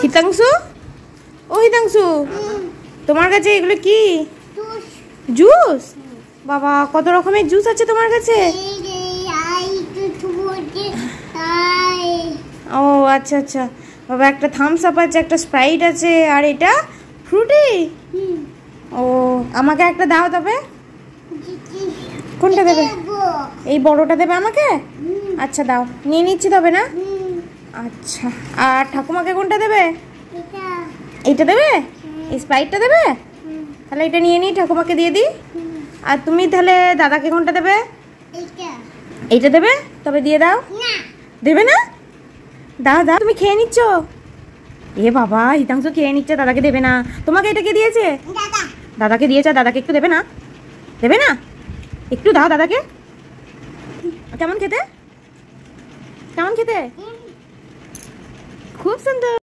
হিতাংশু, ও হিতাংশু, তোমার কাছে এগুলো কি? জুস? বাবা, কত রকমের জুস আছে তোমার কাছে? ও আচ্ছা আচ্ছা বাবা, একটা থামস আপ আছে, একটা স্প্রাইট আছে, আর এটা ফ্রুটি। ও আমাকে একটা দাও তবে। কোনটা দেবে? এই বড়টা দেবে আমাকে? আচ্ছা দাও, নিয়ে নিচ্ছি তবে না। আচ্ছা, আর ঠাকুমাকে কোনটা দেবে? এইটা দেবে? এই স্প্রাইটটা দেবে? তাহলে এটা নিয়ে নিই, ঠাকুমাকে দিয়ে দিই। আর তুমি তাহলে দাদাকে কোনটা দেবে? এইটা দেবে? তবে দিয়ে দাও। দেবে না? দাও দাও, তুমি খেয়ে নিচ্ছ? এ বাবা, হিতাংশু খেয়ে নিচ্ছে, দাদাকে দেবে না। তোমাকে এটা কে দিয়েছে? দাদাকে দিয়েছে, দাদাকে একটু দেবে না? দেবে না? একটু দাও দাদাকে। কেমন খেতে? কেমন খেতে? খুব সুন্দর।